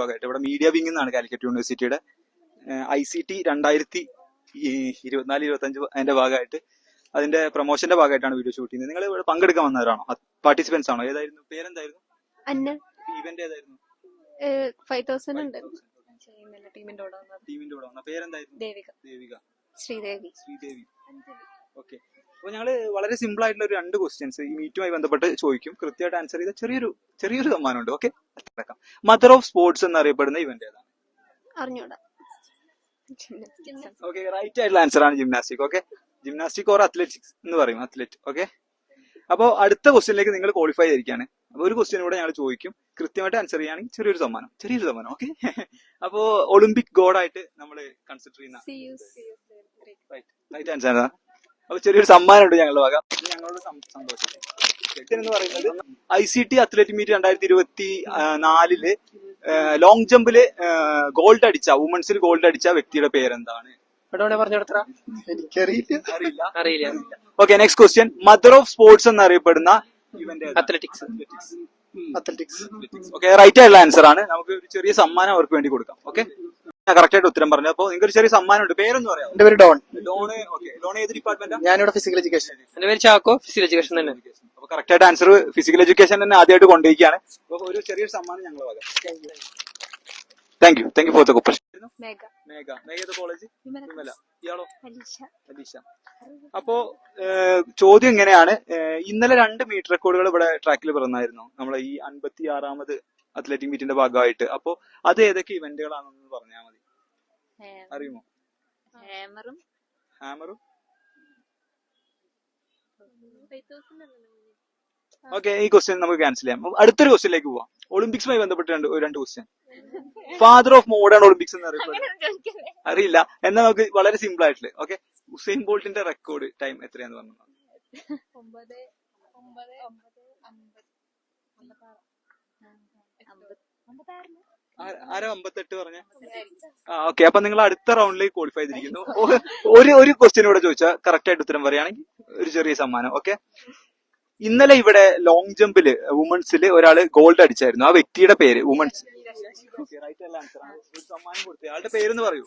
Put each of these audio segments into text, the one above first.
ഭാഗമായിട്ട് ഇവിടെ media wing എന്നാണ് കാലിക്കറ്റ് യൂണിവേഴ്സിറ്റിയുടെ ICT 2024-25 അതിന്റെ ഭാഗമായിട്ട് അതിന്റെ പ്രൊമോഷന്റെ ഭാഗമായിട്ടാണ് വീഡിയോ ഷൂട്ട് ചെയ്യുന്നത്. നിങ്ങൾ ഇവിടെ പങ്കെടുക്കാൻ വന്നവരാണോ, പാർട്ടിസിപ്പൻസ് ആണോ? ഏതായിരുന്നു പേരെന്തായിരുന്നു? ഇവന്റ് ഏതായിരുന്നു? 5000 ഉണ്ട്. ടീമിന്റെ കൂടെ വന്ന പേരെന്തായിരുന്നു? ദേവിക. ശ്രീദേവി. ഓക്കെ. അപ്പൊ ഞങ്ങള് വളരെ സിമ്പിൾ ആയിട്ടുള്ള ഒരു 2 ക്വസ്റ്റ്യൻസ് ഈ മീറ്റുമായി ബന്ധപ്പെട്ട് ചോദിക്കും. കൃത്യമായിട്ട് ആൻസർ ചെയ്ത ചെറിയൊരു സമ്മാനമുണ്ട്. ഓക്കെ. മദർ ഓഫ് സ്പോർട്സ് എന്നറിയപ്പെടുന്ന ഇവന്റ് ഏതാണ്? അറിഞ്ഞൂടാ. ഓക്കെ, റൈറ്റ് ആയിട്ടുള്ള ആൻസർ ആണ് gymnastic. Okay, gymnastic or athletics എന്ന് പറയും, അത്ലറ്റ്. ഓക്കെ. അപ്പോൾ അടുത്ത ക്വസ്റ്റ്യനിലേക്ക് നിങ്ങൾ ക്വാളിഫൈ ചെയ്തിരിക്കുകയാണ്. അപ്പൊ ഒരു ക്വസ്റ്റ്യൻ കൂടെ ഞങ്ങൾ ചോദിക്കും. കൃത്യമായിട്ട് ആൻസർ ചെയ്യുകയാണെങ്കിൽ ചെറിയൊരു സമ്മാനം. ഓക്കെ. അപ്പോ ഒളിമ്പിക് ഗോഡായിട്ട് നമ്മൾ കൺസിഡർ ചെയ്യുന്ന റൈറ്റ് ആൻസർ ആണ്. അപ്പൊ ചെറിയൊരു സമ്മാനം ഉണ്ട് ഞങ്ങളുടെ വക. ഞങ്ങളോട് സന്തോഷം എന്ന് പറയുന്നത് ICT അത്ലറ്റിക് മീറ്റ് 2024 ലോങ് ജമ്പില് ഗോൾഡ് അടിച്ച, വുമൻസിൽ ഗോൾഡ് അടിച്ച വ്യക്തിയുടെ പേരെന്താണ്? അറിയില്ല. Okay, next question. Mother of sports എന്നറിയപ്പെടുന്ന ഇവന്റ് അത്ലറ്റിക്സ്. ഓക്കെ, റൈറ്റ് ആയിട്ടുള്ള ആൻസർ ആണ്. നമുക്ക് ഒരു ചെറിയ സമ്മാനം അവർക്ക് വേണ്ടി കൊടുക്കാം. ഓക്കെ, കറക്റ്റ് ആയിട്ട് ഉത്തരം പറഞ്ഞു. അപ്പൊ നിങ്ങൾക്ക് ഒരു ചെറിയ സമ്മാനം ഉണ്ട്. പേരൊന്നും പറയാം? എന്റെ പേര് ഡോൺ. ഓക്കെ, ഡോൺ ഏത് ഡിപ്പാർട്ട്മെന്റ്? ഞാനിവിടെ ഫിസിക്കൽ എഡ്യൂക്കേഷൻ. എന്റെ പേര് ചാക്കോ, ഫിസിക്കൽ എഡ്യൂക്കേഷൻ തന്നെ. അപ്പൊ കറക്റ്റ് ആയിട്ട് ആൻസർ ഫിസിക്കൽ എഡ്യൂക്കേഷൻ തന്നെ ആദ്യമായിട്ട് കൊണ്ടുപോയിക്കാണ്. അപ്പൊ ഒരു ചെറിയൊരു സമ്മാനം ഞങ്ങൾ വക. Thank you for the cooperation. Megha ഏത് കോളേജ്? വിമല. ഇയാളോ? അലീഷ. അപ്പോ ചോദ്യം ഇങ്ങനെയാണ്. ഇന്നലെ 2 മീറ്റർ റെക്കോർഡുകൾ ഇവിടെ ട്രാക്കിൽ പിറന്നായിരുന്നു, നമ്മളെ ഈ 56ാമത് അത്ലറ്റിക് മീറ്റിന്റെ ഭാഗമായിട്ട്. അപ്പോ അത് ഏതൊക്കെ ഇവന്റുകളാണെന്ന് പറഞ്ഞാൽ മതി. അറിയുമോ? ഹാമറും. ഓക്കെ, ഈ ക്വസ്റ്റ്യൻ നമുക്ക് ക്യാൻസൽ ചെയ്യാം. അടുത്തൊരു ക്വസ്റ്റ്യനിലേക്ക് പോവാം. ഒളിമ്പിക്സുമായി ബന്ധപ്പെട്ട് 2 question. Father of modern Olympics എന്ന് അറിയില്ല എന്നാൽ നമുക്ക് വളരെ സിമ്പിൾ ആയിട്ടുള്ള. ഓക്കെ, ഉസൈൻ ബോൾട്ടിന്റെ റെക്കോർഡ് ടൈം എത്രയാന്ന് പറഞ്ഞു? 58 പറഞ്ഞ. ഓക്കെ, അപ്പൊ നിങ്ങൾ അടുത്ത റൗണ്ടിലേക്ക് ക്വാളിഫൈ ചെയ്തിരിക്കുന്നു. ഒരു ക്വസ്റ്റ്യൻ ഇവിടെ ചോദിച്ചാൽ കറക്റ്റ് ആയിട്ട് ഉത്തരം പറയുകയാണെങ്കിൽ ഒരു ചെറിയ സമ്മാനം. ഓക്കെ. ഇന്നലെ ഇവിടെ ലോങ് ജമ്പില് വുമൻസിൽ ഒരാള് ഗോൾഡ് അടിച്ചായിരുന്നു. ആ വ്യക്തിയുടെ പേര് വുമൻസ്. സമ്മാനം കൊടുത്തു. ആളുടെ പേരെന്ന് പറയൂ.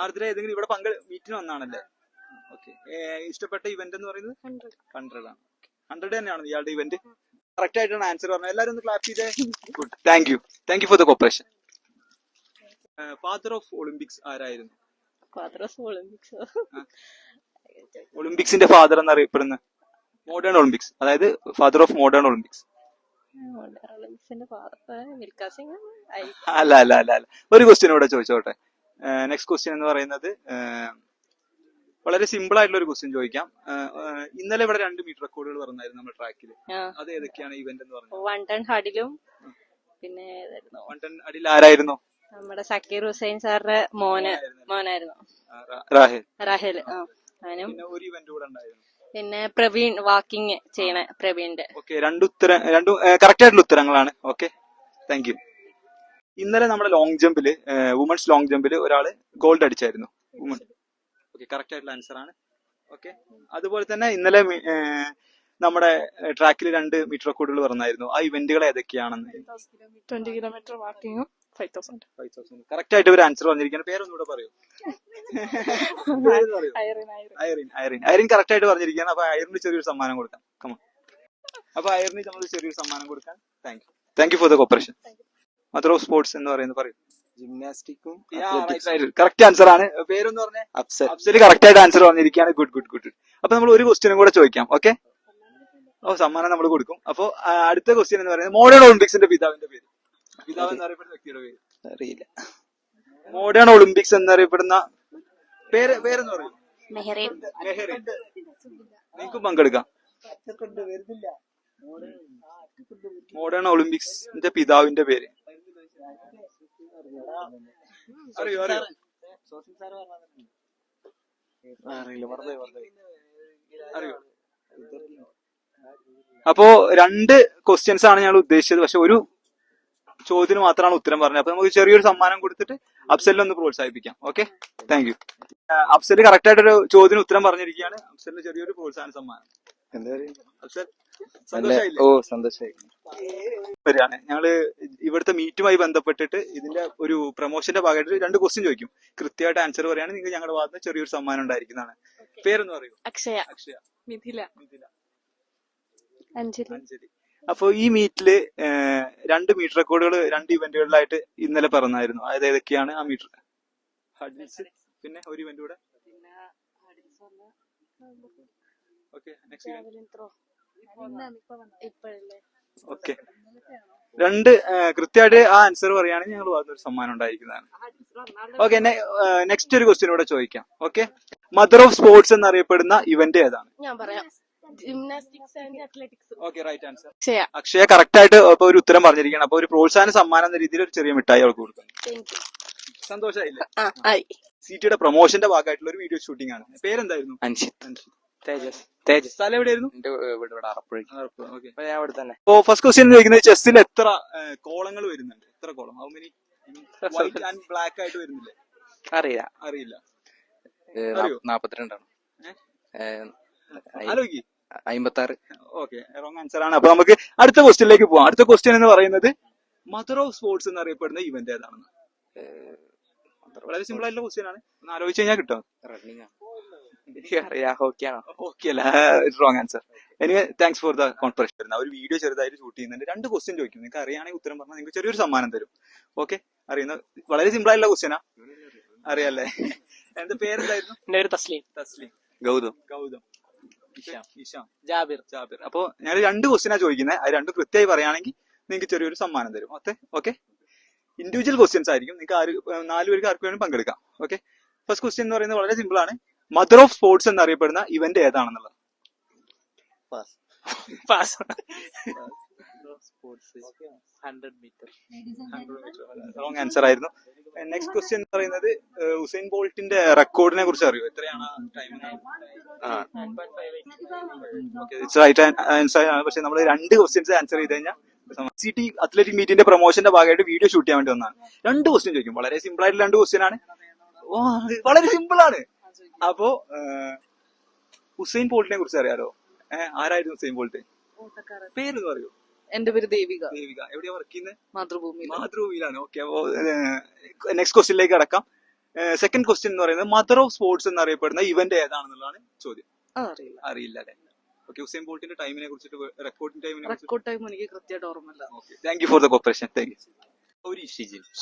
ആർദ്ര. ഏതെങ്കിലും ഇവിടെ മീറ്റിന് വന്നാണല്ലേ? ഓക്കെ. ഇഷ്ടപ്പെട്ട ഇവന്റ് എന്ന് പറയുന്നത് 100 ആണ്. 100 തന്നെയാണ് ഇയാളുടെ ഇവന്റ്. കറക്റ്റ് ആയിട്ടാണ് ആൻസർ പറഞ്ഞത്. എല്ലാവരും ഒന്ന് ക്ലാപ്പ് ചെയ്തേ. Good. Thank you for the corporation. Father of Olympics ആരായിരുന്നു? ഒളിമ്പിക്സിന്റെ ഫാദർ എന്നറിയപ്പെടുന്ന മോഡേൺ ഒളിമ്പിക്സ്, അതായത് ഫാദർ ഓഫ് മോഡേൺ ഒളിമ്പിക്സ്. അല്ല. ഒരു ക്വസ്റ്റ്യൻ ഇവിടെ ചോദിച്ചോട്ടെ. നെക്സ്റ്റ് ക്വസ്റ്റ്യൻ എന്ന് പറയുന്നത് വളരെ സിമ്പിൾ ആയിട്ടുള്ള ഒരു ക്വസ്റ്റ്യൻ ചോദിക്കാം. ഇന്നലെ ഇവിടെ 2 മീറ്റർ റെക്കോർഡുകൾ പറഞ്ഞായിരുന്നു നമ്മുടെ ട്രാക്കിൽ. അത് ഏതൊക്കെയാണ് ഇവന്റ് എന്ന് പറഞ്ഞത്? 1 ടൺ ഹഡിലും പിന്നെ 1 ടൺ ഹഡിൽ ആരായിരുന്നു? നമ്മുടെ സക്കീർ ഹുസൈൻ സാറിന്റെ മോനായിരുന്നു, റാഹേൽ. പിന്നെ ഒരു ഇവന്റ് കൂടെ ഉണ്ടായിരുന്നു. പിന്നെ പ്രവീൺ, വാക്കിംഗ് ചെയ്യണ പ്രവീണിന്റെ. ഓക്കെ, 2 കറക്റ്റ് ആയിട്ടുള്ള ഉത്തരങ്ങളാണ്. Okay, thank U. ഇന്നലെ നമ്മുടെ ലോങ് ജമ്പില്, വുമൻസ് ലോങ് ജമ്പില് ഒരാള് ഗോൾഡ് അടിച്ചായിരുന്നു. ഓക്കെ, കറക്റ്റ് ആയിട്ടുള്ള ആൻസർ ആണ്. ഓക്കെ. അതുപോലെ തന്നെ ഇന്നലെ നമ്മുടെ ട്രാക്കിൽ 2 മീറ്റർ റെക്കോർഡുകൾ പറഞ്ഞായിരുന്നു. ആ ഇവന്റുകൾ ഏതൊക്കെയാണെന്ന്? 20 കിലോമീറ്റർ വാക്കിങ്ങും 5000. കറക്റ്റ് ആയിട്ട് ഒരു ആൻസർ പറഞ്ഞിരിക്കുകയാണ്. പേരൊന്നുകൂടെ പറയൂ. ഐറിൻ കറക്റ്റ് ആയിട്ട് പറഞ്ഞിരിക്കുകയാണ്. അപ്പൊ ഐറിന് ചെറിയൊരു സമ്മാനം കൊടുക്കാം. കമോൺ. അപ്പൊ ഐറിന് നമ്മൾ ചെറിയൊരു സമ്മാനം കൊടുക്കാം. Thank you for the corporation. Mother of sports എന്ന് പറയുന്നത് പറയൂ. ജിംനാസ്റ്റിക്കും കറക്റ്റ് ആൻസർ ആണ്. പേരൊന്ന് പറഞ്ഞേ. അഫ്സൽ കറക്റ്റ് ആയിട്ട് ആൻസർ പറഞ്ഞിരിക്കുകയാണ്. ഗുഡ്. അപ്പൊ നമ്മൾ ഒരു ക്വസ്റ്റ്യനും കൂടെ ചോദിക്കാം. ഓക്കെ. സമ്മാനം നമ്മൾ കൊടുക്കും. അപ്പൊ അടുത്ത ക്വസ്റ്റ്യൻ എന്ന് പറയുന്നത് മോഡേൺ ഒളിമ്പിക്സിന്റെ പിതാവിന്റെ പേര്. പിതാവ് എന്നറിയപ്പെടുന്ന വ്യക്തിയുടെ പേര് അറിയില്ല. മോഡേൺ ഒളിമ്പിക്സ് എന്നറിയപ്പെടുന്ന പേരെന്ന് പറയും? മെഹറിൻ. നിങ്ങൾക്കും പങ്കെടുക്കാം. മോഡേൺ ഒളിമ്പിക്സിന്റെ പിതാവിന്റെ പേര് അറിയോ? അപ്പോ 2 ക്വസ്റ്റ്യൻസ് ആണ് ഞങ്ങൾ ഉദ്ദേശിച്ചത്. പക്ഷെ ഒരു ചോദ്യത്തിന് മാത്രമാണ് ഉത്തരം പറഞ്ഞത്. അപ്പൊ നമുക്ക് ചെറിയൊരു സമ്മാനം കൊടുത്തിട്ട് അഫ്സലിനൊന്ന് പ്രോത്സാഹിപ്പിക്കാം. Okay, thank you. Afsal correct ആയിട്ടൊരു ചോദ്യത്തിന് ഉത്തരം പറഞ്ഞിരിക്കുകയാണ്. അഫ്സലിന് ചെറിയൊരു പ്രോത്സാഹന സമ്മാനം. അഫ്സൽ സന്തോഷായില്ലേ? ഓ സന്തോഷമായി. വരികയാണ്. ഞങ്ങള് ഇവിടുത്തെ മീറ്റുമായി ബന്ധപ്പെട്ടിട്ട് ഇതിന്റെ ഒരു പ്രൊമോഷന്റെ ഭാഗമായിട്ട് 2 ക്വസ്റ്റ്യൻ ചോദിക്കും. കൃത്യമായിട്ട് ആൻസർ പറയുകയാണെങ്കിൽ നിങ്ങൾക്ക് ഞങ്ങളുടെ ഭാഗത്ത് ചെറിയൊരു സമ്മാനം ഉണ്ടായിരിക്കുന്നതാണ്. പേരെന്ന് പറയൂ. അക്ഷയ. അക്ഷയ. മിഥില. മിഥില. അഞ്ജലി. അഞ്ജലി. അപ്പൊ ഈ മീറ്റില് 2 മീറ്റർ റെക്കോർഡുകൾ 2 ഇവന്റുകളിലായിട്ട് ഇന്നലെ പറഞ്ഞായിരുന്നു. അതായത് ഏതൊക്കെയാണ് ആ മീറ്റർ? ഹഡിൽസ്, പിന്നെ ഒരു ഇവന്റ് കൂടെ. Okay, okay. 2 കൃത്യമായിട്ട് ആ ആൻസർ പറയുകയാണെങ്കിൽ ഞങ്ങൾ ഭാഗത്തൊരു സമ്മാനം ഉണ്ടായിരിക്കുന്നതാണ്. ഓക്കെ, നെക്സ്റ്റ് ഒരു ക്വസ്റ്റ്യൻ കൂടെ ചോദിക്കാം. ഓക്കെ, മദർ ഓഫ് സ്പോർട്സ് എന്നറിയപ്പെടുന്ന ഇവന്റ് ഏതാണ്? ഞാൻ പറയാം. Gymnastics and athletics. Okay, right answer. Akshaya. Akshaya correct ആയിട്ട് ഇപ്പൊ ഒരു ഉത്തരം പറഞ്ഞിരിക്കുകയാണ്. അപ്പൊ ഒരു പ്രോത്സാഹന സമ്മാനം എന്ന രീതിയിൽ ഒരു ചെറിയ മിഠായി അവൾക്ക് കൊടുക്കുന്നു. സന്തോഷമായില്ലേ? സിറ്റിയുടെ പ്രൊമോഷന്റെ ഭാഗമായിട്ടുള്ള ഒരു വീഡിയോ ഷൂട്ടിംഗ് ആണ്. പേരെന്തായിരുന്നു? അൻഷിത്. തേജസ്. തേജസ്. സ്ഥലം എവിടെയായിരുന്നു? എന്റെ വീട് ഇവിടെ അറപ്പുഴയ്ക്ക്. ഓക്കെ. ഞാൻ അവിടെ തന്നെ. അപ്പോ ഫസ്റ്റ് ക്വസ്റ്റ്യൻ ചോദിക്കുന്നത് ചെസ്സിൽ എത്ര കോളങ്ങൾ വരുന്നുണ്ട്? എത്ര column? How many? White and black ആയിട്ട് വരുന്നില്ലേ? അറിയില്ല. അറിയില്ല. 42 ആണ്. ആലോചിക്ക്. 56. ഓക്കെ, റോങ് ആൻസർ ആണ്. അപ്പൊ നമുക്ക് അടുത്ത ക്വസ്റ്റ്യനിലേക്ക് പോവാം. അടുത്ത ക്വസ്റ്റ്യൻ എന്ന് പറയുന്നത് മദർ ഓഫ് സ്പോർട്സ് എന്നറിയപ്പെടുന്ന ഇവന്റ് ഏതാണെന്ന്. വളരെ സിമ്പിൾ ആയിട്ടുള്ള ക്വസ്റ്റ്യൻ ആണ്. ഒന്ന് ആലോചിച്ച് കഴിഞ്ഞാൽ കിട്ടും. റണ്ണിങ് അറിയാം. ഹോക്കിയാണോ? ഓക്കെ അല്ല, wrong answer. Anyway thanks for the conference. ഒരു വീഡിയോ ചെറുതായിട്ട് ഷൂട്ട് ചെയ്യുന്നുണ്ട്. 2 ക്വസ്റ്റ്യൻ ചോദിക്കും. നിങ്ങൾക്ക് അറിയാണെങ്കിൽ ഉത്തരം പറഞ്ഞാൽ നിങ്ങൾക്ക് ചെറിയൊരു സമ്മാനം തരും. ഓക്കെ, അറിയുന്ന വളരെ സിമ്പിൾ ആയിട്ടുള്ള ക്വസ്റ്റ്യനാ. അറിയാല്ലേ? എന്റെ പേരെന്തായിരുന്നു? എന്റെ പേര് തസ്ലീം. തസ്ലീം. ഗൗതം. ഗൗതം. ഇഷാം. ജാബിർ. ജാബിർ. അപ്പൊ ഞാൻ 2 ക്വസ്റ്റ്യനാ ചോദിക്കുന്നത്. അത് 2 കൃത്യമായി പറയുകയാണെങ്കിൽ നിങ്ങൾക്ക് ചെറിയൊരു സമ്മാനം തരും. ഓക്കെ, ഇൻഡിവിജ്വൽ ക്വസ്റ്റ്യൻസ് ആയിരിക്കും. നിങ്ങൾക്ക് 4 പേർക്ക് ആർക്ക് വേണമെങ്കിലും പങ്കെടുക്കാം. ഓക്കെ, ഫസ്റ്റ് ക്വസ്റ്റ്യൻ എന്ന് പറയുന്നത് വളരെ സിമ്പിൾ ആണ്. മദർ ഓഫ് സ്പോർട്സ് എന്നറിയപ്പെടുന്ന ഇവന്റ് ഏതാണെന്നുള്ളത്. പാസ്. റോങ് ആൻസർ ആയിരുന്നു. നെക്സ്റ്റ് ക്വസ്റ്റ്യൻ എന്ന് പറയുന്നത് ഉസൈൻ ബോൾട്ടിന്റെ റെക്കോർഡിനെ കുറിച്ച് അറിയോ? എത്രയാണ് ടൈം? റൈറ്റ് ആൻസർ ആണ്. പക്ഷെ നമ്മൾ 2 ക്വസ്റ്റ്യൻസ് ആൻസർ ചെയ്ത് കഴിഞ്ഞാൽ സിറ്റി അത്ലറ്റിക് മീറ്റിന്റെ പ്രൊമോഷന്റെ ഭാഗമായിട്ട് വീഡിയോ ഷൂട്ട് ചെയ്യാൻ വേണ്ടി വന്നതാണ്. 2 ക്വസ്റ്റ്യൻ ചോദിക്കും. വളരെ സിമ്പിൾ ആയിട്ടുള്ള 2 ക്വസ്റ്റ്യൻ ആണ്. വളരെ സിമ്പിൾ ആണ്. അപ്പോ ഉസൈൻ ബോൾട്ടിനെ കുറിച്ച് അറിയാലോ? ആരായിരുന്നു ഉസൈൻ ബോൾട്ട്? പേരെന്ന് പറയൂ. എന്റെ പേര് ദേവിക. ദേവിക. എവിടെയാ വർക്ക് ചെയ്യുന്നത്? മാതൃഭൂമി. മാതൃഭൂമിയിലാണ്. ഓക്കെ, അപ്പോ നെക്സ്റ്റ് ക്വസ്റ്റ്യനിലേക്ക് കടക്കാം. സെക്കൻഡ് ക്വസ്റ്റ്യൻ എന്ന് പറയുന്നത് മദർ ഓഫ് സ്പോർട്സ് എന്നറിയപ്പെടുന്ന ഇവന്റ് ഏതാണെന്നുള്ളതാണ് ചോദ്യം. അറിയില്ല അല്ലെ? ഓക്കെ, ഉസൈൻ ബോൾട്ടിന്റെ ടൈമിനെ കുറിച്ചിട്ട്, റെക്കോർഡിംഗ് ടൈമിനെ റെക്കോർഡ് ടൈം എനിക്ക് കൃത്യമായിട്ട് ഓർമ്മയില്ല. Okay, thank you for the cooperation. Thank U.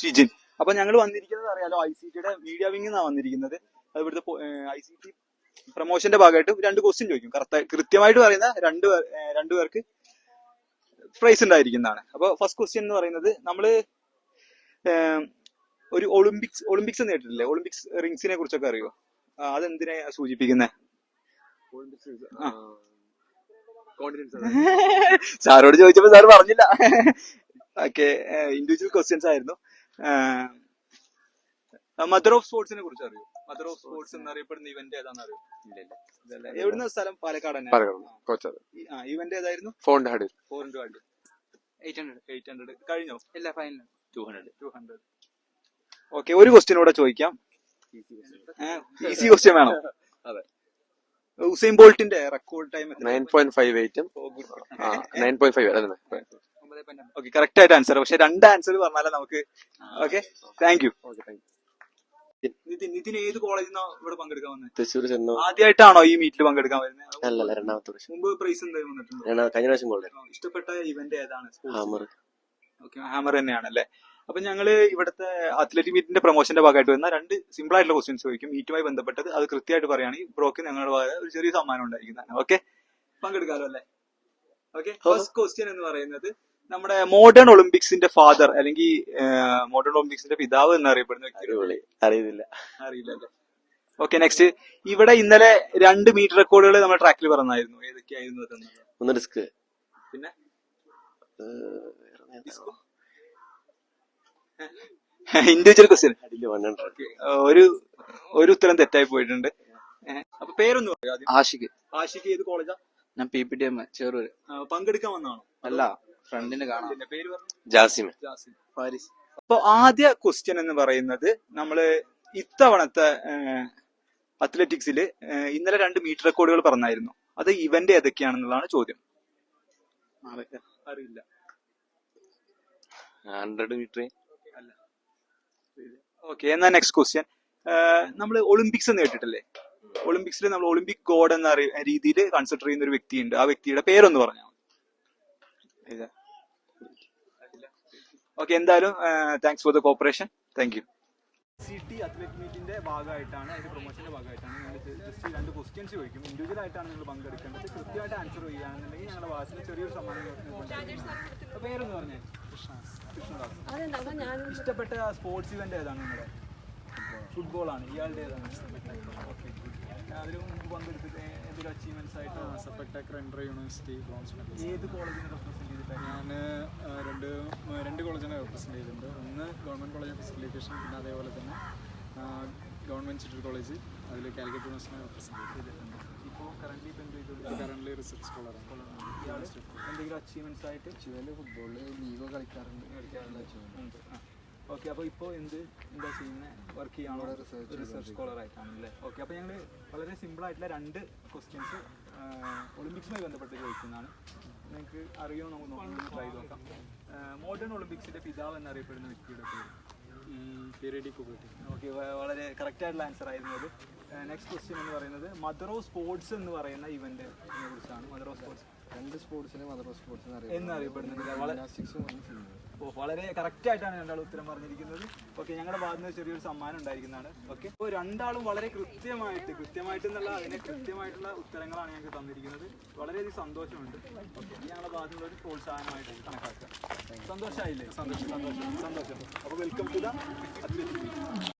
Shijin. അപ്പൊ ഞങ്ങൾ വന്നിരിക്കുന്നത് അറിയാലോ, ICTയുടെ മീഡിയ വിംഗ് നിന്നാണ് വന്നിരിക്കുന്നത്. അത് ഇവിടുത്തെ ICT പ്രൊമോഷന്റെ ഭാഗമായിട്ട് 2 ക്വസ്റ്റ്യൻ ചോദിക്കും. കൃത്യമായിട്ട് പറയുന്ന 2 പേർക്ക് പ്രൈസ് ഉണ്ടായിരിക്കുന്നതാണ്. അപ്പൊ ഫസ്റ്റ് ക്വസ്റ്റ്യൻ എന്ന് പറയുന്നത് നമ്മള് ഒരു ഒളിമ്പിക്സ് എന്ന് കേട്ടിട്ടില്ലേ? ഒളിമ്പിക്സ് റിങ്സിനെ കുറിച്ചൊക്കെ അറിയോ? അതെന്തിനെ സൂചിപ്പിക്കുന്നത്? സാറോട് ചോദിച്ചപ്പോ സാർ പറഞ്ഞില്ല. ഓക്കെ, ഇൻഡിവിജ്വൽ ക്വസ്റ്റ്യൻസ് ആയിരുന്നു. മദർ ഓഫ് സ്പോർട്സിനെ കുറിച്ച് അറിയോ? മദർ ഓഫ് സ്പോർട്സ് എന്നറിയപ്പെടുന്ന ഇവന്റ് ഏതാണെന്ന് അറിയോ? ഇല്ല. എവിടുന്ന സ്ഥലം? പാലക്കാട് തന്നെ. ഇവന്റ് ഏതായിരുന്നു? 400. 800 കഴിഞ്ഞോ? ഇല്ല, ഫൈനൽ 200. ഓക്കെ, ഒരു ക്വസ്റ്റ്യൻ കൂടെ ചോദിക്കാം. ഈസി ക്വസ്റ്റ്യൻ വേണോ? അതെ. ഉസൈൻ ബോൾട്ടിന്റെ റെക്കോർഡ് ടൈം 9.58. 9.5. ഓക്കെ, കറക്റ്റ് ആയിട്ട് ആൻസർ. പക്ഷെ 2 ആൻസർ പറഞ്ഞാലേ നമുക്ക്. Okay, thank U. നിതിൻ ഏത് കോളേജിൽ നിന്നാണ് ഇവിടെ പങ്കെടുക്കാൻ വന്നത്? തൃശ്ശൂർ ചെന്നു. ആദ്യമായിട്ടാണോ ഈ മീറ്റിൽ പങ്കെടുക്കാൻ വരുന്നത്? അല്ലല്ല, 2ാമത്തെ വർഷം. മുമ്പ് പ്രൈസ് എന്തായാലും വന്നിട്ടുണ്ട്? കഴിഞ്ഞ പ്രാവശ്യം ഗോൾഡ്. ഇഷ്ടപ്പെട്ട ഇവന്റ് ഏതാണ്? ഹാമർ. ഓക്കെ, ഹാമർ തന്നെയാണല്ലേ. അപ്പൊ ഞങ്ങള് ഇവിടുത്തെ അത്ലറ്റിക് മീറ്റിന്റെ പ്രൊമോഷന്റെ ഭാഗമായിട്ട് വരുന്ന 2 സിമ്പിൾ ആയിട്ടുള്ള ക്വസ്റ്റ്യൻസ് ചോദിക്കും. മീറ്റുമായി ബന്ധപ്പെട്ടത് അത് കൃത്യമായിട്ട് പറയുകയാണെങ്കിൽ ബ്രോക്ക് ഞങ്ങളുടെ ഭാഗത്ത് ഒരു ചെറിയ സമ്മാനം ഉണ്ടായിരിക്കുന്നതാണ്. ഓക്കെ, പങ്കെടുക്കാമല്ലോ അല്ലേ? ഓക്കെ, ഫസ്റ്റ് ക്വസ്റ്റ്യൻ എന്ന് പറയുന്നത് നമ്മുടെ മോഡേൺ ഒളിമ്പിക്സിന്റെ ഫാദർ അല്ലെങ്കിൽ മോഡേൺ ഒളിമ്പിക്സിന്റെ പിതാവ് എന്നറിയപ്പെടുന്ന വ്യക്തി. അറിയില്ല അല്ലേ? Okay, next. ഇവിടെ ഇന്നലെ 2 മീറ്റർ റെക്കോർഡുകൾ നമ്മുടെ ട്രാക്കിൽ പറഞ്ഞായിരുന്നു. ഏതൊക്കെയായിരുന്നു അതെന്നുള്ളത്? ഒന്ന് ഡിസ്ക്, പിന്നെ ഇൻഡിവിജ്വൽ ക്വസ്റ്റ്യൻ. ഒരു ഉത്തരം തെറ്റായി പോയിട്ടുണ്ട്. അപ്പൊ പേരൊന്നും പറയോ? ആഷിഖ്. ഏത് കോളേജാ? ഞാൻ PPTM ചെറുപുര. പങ്കെടുക്കാൻ വന്നാണോ? അല്ല, ഫ്രണ്ടിന് കാണാം. പേര് പറഞ്ഞു? ജാസിം. ഫാരിസ്. അപ്പൊ ആദ്യ ക്വസ്റ്റ്യൻ എന്ന് പറയുന്നത് നമ്മള് ഇത്തവണത്തെ അത്ലറ്റിക്സിൽ ഇന്നലെ 2 മീറ്റർ റെക്കോർഡുകൾ പറഞ്ഞായിരുന്നു. അത് ഇവന്റ് ഏതൊക്കെയാണെന്നുള്ളതാണ് ചോദ്യം. അറിയില്ല. 100 മീറ്റർ. അല്ല. ഓക്കെ, എന്നാ നെക്സ്റ്റ് ക്വസ്റ്റ്യൻ. നമ്മൾ ഒളിമ്പിക്സ് എന്ന് കേട്ടിട്ടില്ലേ? ഒളിമ്പിക്സിൽ നമ്മൾ ഒളിമ്പിക് ഗോഡ് എന്ന രീതിയിൽ കൺസിഡർ ചെയ്യുന്ന ഒരു വ്യക്തിയുണ്ട്. ആ വ്യക്തിയുടെ പേരൊന്ന് പറഞ്ഞാൽ മതി. ഓക്കെ, എന്തായാലും thanks for the cooperation. Thank you. City athlete മീറ്റിന്റെ ഭാഗമായിട്ടാണ്, അതിന്റെ പ്രൊമോഷന്റെ ഭാഗമായിട്ടാണ് ഞങ്ങൾ ജസ്റ്റ് 2 ക്വസ്റ്റ്യൻസ് ചോദിക്കും. ഇൻഡിവിജ്വൽ ആയിട്ടാണ് നിങ്ങൾ പങ്കെടുക്കേണ്ടത്. കൃത്യമായിട്ട് ആൻസർ ചെയ്യുകയാണെന്നുണ്ടെങ്കിൽ ഞങ്ങളുടെ വാസിന് ചെറിയൊരു സമ്മാനം. പേരൊന്ന് പറഞ്ഞേ. കൃഷ്ണദാസ്. ഇഷ്ടപ്പെട്ട സ്പോർട്സ് ഇവന്റ് ഏതാണ് നിങ്ങളുടെ? ഫുട്ബോൾ ആണ്. ഇയാളുടെ ഏതാണ്? അതിന് മുമ്പ് പങ്കെടുത്തിട്ട് എന്തെങ്കിലും അച്ചീവ്മെന്റ്സ് ആയിട്ട്? സപ്പട്ടക് റെൻഡർ യൂണിവേഴ്സിറ്റി ബ്രോൺസ് മെഡൽ. ഏത് കോളേജിനെ റെപ്രസെന്റ് ചെയ്തിട്ടാണ്? ഞാൻ രണ്ട് കോളേജിനെ റെപ്രസെൻറ്റ് ചെയ്തിട്ടുണ്ട്. ഒന്ന് government college of physical education, പിന്നെ അതേപോലെ തന്നെ ഗവൺമെൻറ് ചിറ്റൂർ കോളേജ്, അതിൽ കാലിക്കറ്റ് യൂണിവേഴ്സിറ്റിനെ റെപ്രസെൻറ്റ് ചെയ്തിട്ടുണ്ട്. ഇപ്പോൾ കറന്റ് ഇപ്പം എന്ത് ചെയ്തു? കറൻ്റ് റിസർച്ച് സ്കോളറാണ്. എന്തെങ്കിലും അച്ചീവ്മെന്റ്സ് ആയിട്ട്? ഫുട്ബോളിൽ ലീഗോ കളിക്കാറുണ്ട്. ഉണ്ട്. ഓക്കെ, അപ്പോൾ ഇപ്പോൾ എന്താ ചെയ്യുന്നത്? വർക്ക് ചെയ്യാണോ? റിസർച്ച് സ്കോളർ ആയിട്ടാണ് അല്ലേ? ഓക്കെ, അപ്പോൾ ഞങ്ങൾ വളരെ സിമ്പിൾ ആയിട്ടുള്ള 2 ക്വസ്റ്റ്യൻസ് ഒളിമ്പിക്സുമായി ബന്ധപ്പെട്ട് ചോദിക്കുന്നതാണ്. നിങ്ങൾക്ക് അറിയോ? നമുക്ക് ട്രൈ നോക്കാം. മോഡേൺ ഒളിമ്പിക്സിന്റെ പിതാവ് എന്നറിയപ്പെടുന്ന വ്യക്തിയുടെ പേര്? ഓക്കെ, വളരെ കറക്റ്റ് ആയിട്ടുള്ള ആൻസർ ആയിരുന്നു അത്. നെക്സ്റ്റ് ക്വസ്റ്റ്യൻ എന്ന് പറയുന്നത് മദർ ഓഫ് സ്പോർട്സ് എന്ന് പറയുന്ന ഇവന്റിനെ കുറിച്ചാണ്. മദർ ഓഫ് സ്പോർട്സ് 2 സ്പോർട്സിനെ മദർ ഓഫ് സ്പോർട്സ് എന്നറിയപ്പെടുന്നത്. വളരെ കറക്റ്റ് ആയിട്ടാണ് രണ്ടാളും ഉത്തരം പറഞ്ഞിരിക്കുന്നത്. ഓക്കെ, ഞങ്ങളുടെ ഭാഗത്ത് നിന്ന് ചെറിയൊരു സമ്മാനം ഉണ്ടായിരിക്കുന്നതാണ്. ഓക്കെ, അപ്പോൾ രണ്ടാളും വളരെ കൃത്യമായിട്ട് എന്നുള്ള അതിനെ കൃത്യമായിട്ടുള്ള ഉത്തരങ്ങളാണ് ഞങ്ങൾക്ക് തന്നിരിക്കുന്നത്. വളരെയധികം സന്തോഷമുണ്ട്. ഓക്കെ, ഞങ്ങളുടെ ഭാഗത്തു നിന്നൊരു പ്രോത്സാഹനമായിട്ട് കണക്കാക്കുക. സന്തോഷമായില്ലേ? സന്തോഷം. അപ്പോൾ വെൽക്കം ടു ദ അത്ലറ്റിക്.